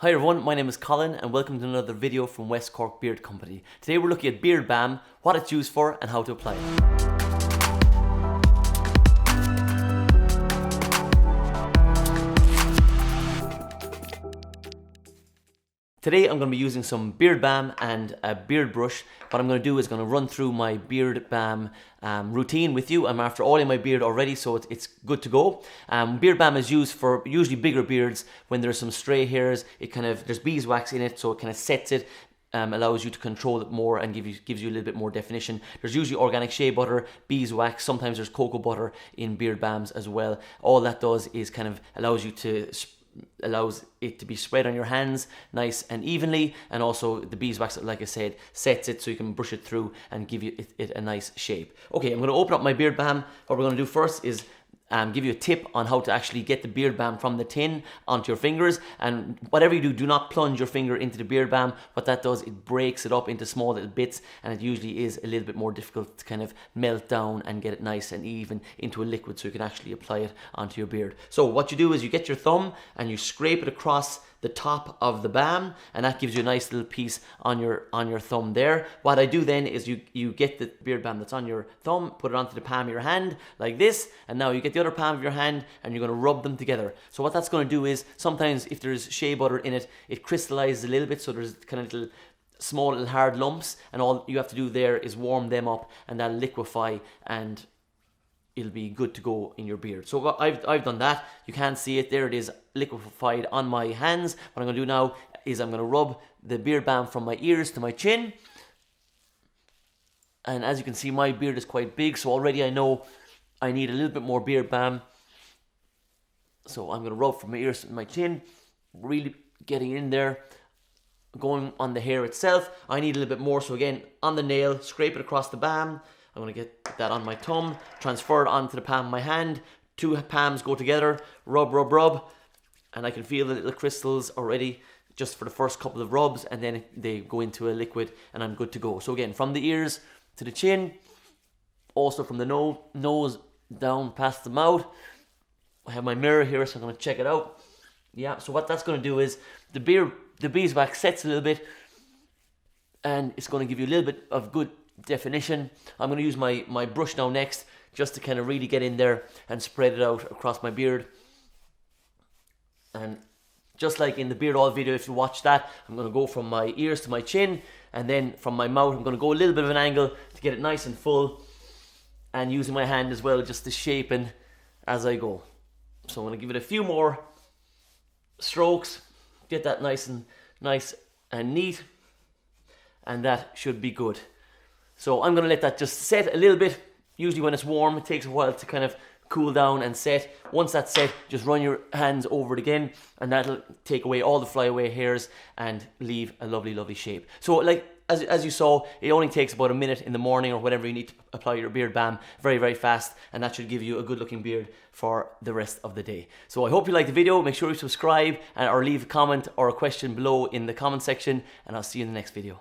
Hi everyone, my name is Colin and welcome to another video from West Cork Beard Company. Today we're looking at beard balm, what it's used for and how to apply it. Today I'm going to be using some beard balm and a beard brush. What I'm going to do is going to run through my beard balm routine with you. I'm after oiling my beard already, so it's good to go. Beard balm is used for usually bigger beards when there's some stray hairs. There's beeswax in it, so it kind of sets it. Allows you to control it more and gives you a little bit more definition. There's usually organic shea butter, beeswax, sometimes there's cocoa butter in beard balms as well. All that does is kind of allows it to be spread on your hands nice and evenly, and also the beeswax, like I said, sets it so you can brush it through and give it a nice shape. Okay, I'm going to open up my beard balm. What we're going to do first is give you a tip on how to actually get the beard balm from the tin onto your fingers. And whatever you do not plunge your finger into the beard balm. What that does, it breaks it up into small little bits, and it usually is a little bit more difficult to kind of melt down and get it nice and even into a liquid so you can actually apply it onto your beard. So what you do is you get your thumb and you scrape it across the top of the balm, and that gives you a nice little piece on your thumb there. What I do then is you get the beard balm that's on your thumb, put it onto the palm of your hand like this, and now you get the other palm of your hand and you're going to rub them together. So what that's going to do is, sometimes if there's shea butter in it, it crystallizes a little bit, so there's kind of small little hard lumps, and all you have to do there is warm them up and that'll liquefy and it'll be good to go in your beard. So I've done that. You can't see it. There it is, liquefied on my hands. What I'm going to do now is I'm going to rub the beard balm from my ears to my chin. And as you can see, my beard is quite big, so already I know I need a little bit more beard balm. So I'm going to rub from my ears to my chin, really getting in there, going on the hair itself. I need a little bit more, so again, on the nail, scrape it across the balm. I'm going to get that on my thumb, transfer it onto the palm of my hand. Two palms go together, rub, rub, rub. And I can feel the little crystals already just for the first couple of rubs, and then they go into a liquid and I'm good to go. So again, from the ears to the chin, also from the nose down past the mouth. I have my mirror here, so I'm going to check it out. Yeah, so what that's going to do is the beeswax sets a little bit, and it's going to give you a little bit of good definition. I'm going to use my brush now next, just to kind of really get in there and spread it out across my beard. And just like in the beard oil video, if you watch that, I'm going to go from my ears to my chin, and then from my mouth I'm going to go a little bit of an angle to get it nice and full, and using my hand as well just to shape it as I go. So I'm going to give it a few more strokes, get that nice and neat, and that should be good. So I'm going to let that just set a little bit. Usually when it's warm, it takes a while to kind of cool down and set. Once that's set, just run your hands over it again, and that'll take away all the flyaway hairs and leave a lovely, lovely shape. So like as you saw, it only takes about a minute in the morning or whatever you need to apply your beard balm. Very, very fast, and that should give you a good looking beard for the rest of the day. So I hope you liked the video. Make sure you subscribe or leave a comment or a question below in the comment section, and I'll see you in the next video.